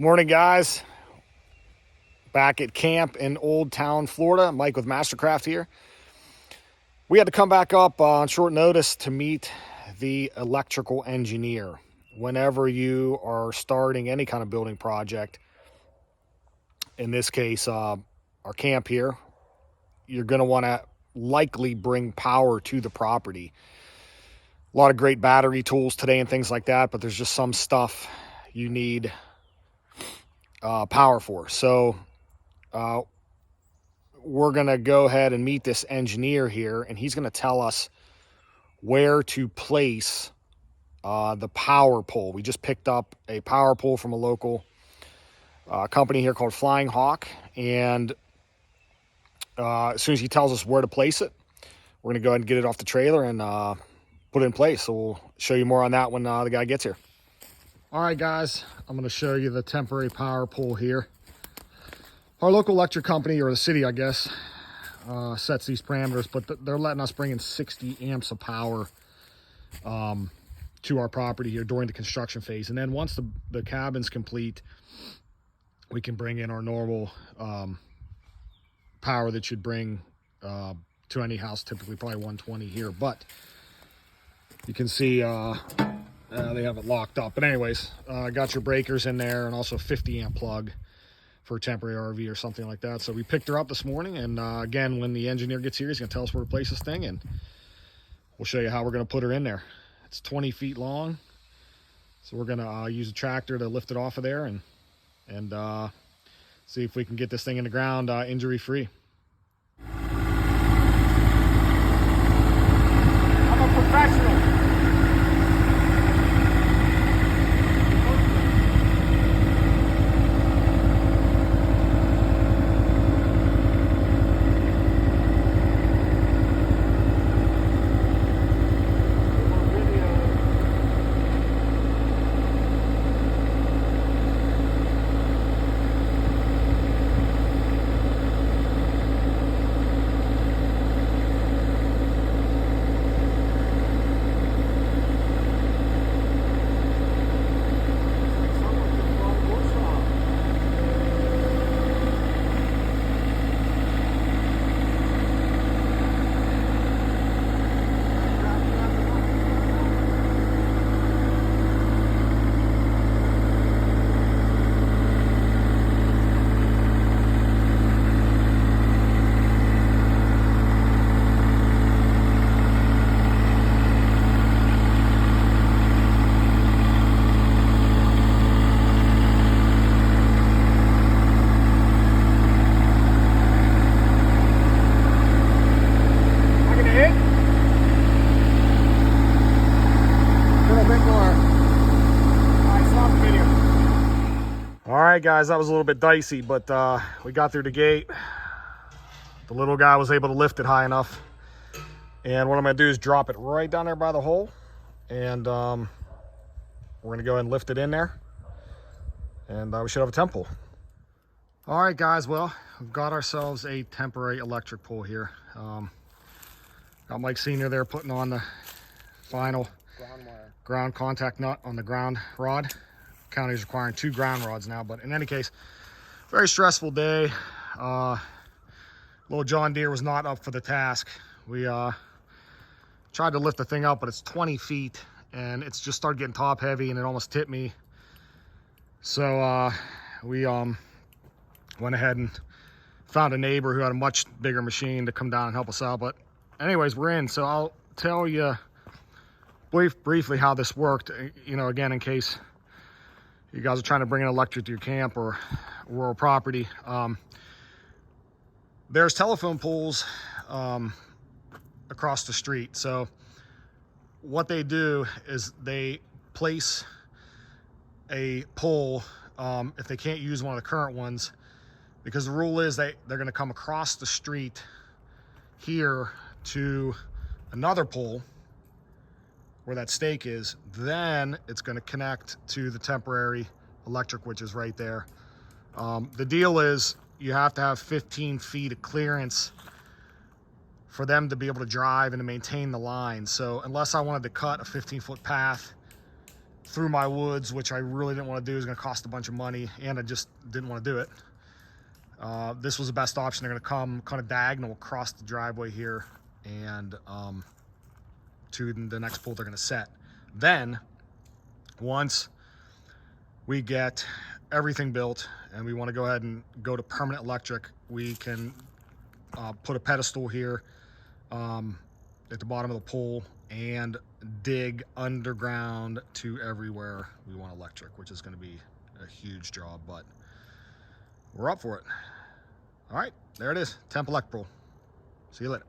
Morning, guys. Back at camp in Old Town, Florida. Mike with Mastercraft here. We had to come back up on short notice to meet the electrical engineer. Whenever you are starting any kind of building project, in this case, our camp here, you're going to want to likely bring power to the property. A lot of great battery tools today and things like that, but there's just some stuff you need power for. So we're going to go ahead and meet this engineer here, and he's going to tell us where to place the power pole. We just picked up a power pole from a local company here called Flying Hawk, and as soon as he tells us where to place it, we're going to go ahead and get it off the trailer and put it in place. So we'll show you more on that when the guy gets here. All right, guys, I'm going to show you the temporary power pole here. Our local electric company, or the city, I guess, sets these parameters, but they're letting us bring in 60 amps of power to our property here during the construction phase. And then once the cabin's complete, we can bring in our normal power that you'd bring to any house, typically probably 120 here. But you can see they have it locked up. But anyways, got your breakers in there and also a 50 amp plug for a temporary RV or something like that. So we picked her up this morning, and again, when the engineer gets here, he's going to tell us where to place this thing, and we'll show you how we're going to put her in there. It's 20 feet long, so we're going to use a tractor to lift it off of there and see if we can get this thing in the ground injury-free. I'm a professional. All right, guys, that was a little bit dicey, but we got through the gate. The little guy was able to lift it high enough. And what I'm going to do is drop it right down there by the hole. And we're going to go ahead and lift it in there. And we should have a temp pole. All right, guys, well, we've got ourselves a temporary electric pole here. Got Mike Sr. there putting on the final ground contact nut on the ground rod. County's requiring 2 ground rods now, but in any case, very stressful day. Little John Deere was not up for the task. We tried to lift the thing up, but it's 20 feet and it's just started getting top heavy and it almost tipped me. So we went ahead and found a neighbor who had a much bigger machine to come down and help us out. But anyways, we're in. So I'll tell you briefly how this worked, you know, again, in case you guys are trying to bring an electric to your camp or rural property. There's telephone poles across the street. So what they do is they place a pole if they can't use one of the current ones, because the rule is they're going to come across the street here to another pole where that stake is, then it's going to connect to the temporary electric, which is right there. The deal is you have to have 15 feet of clearance for them to be able to drive and to maintain the line. So unless I wanted to cut a 15-foot path through my woods, which I really didn't want to do. It was going to cost a bunch of money, and I just didn't want to do it. This was the best option. They're going to come kind of diagonal across the driveway here and to the next pole they're going to set. Then once we get everything built and we want to go ahead and go to permanent electric, we can put a pedestal here at the bottom of the pole and dig underground to everywhere we want electric, which is going to be a huge job, but we're up for it. All right, there it is, temp electrical. See you later.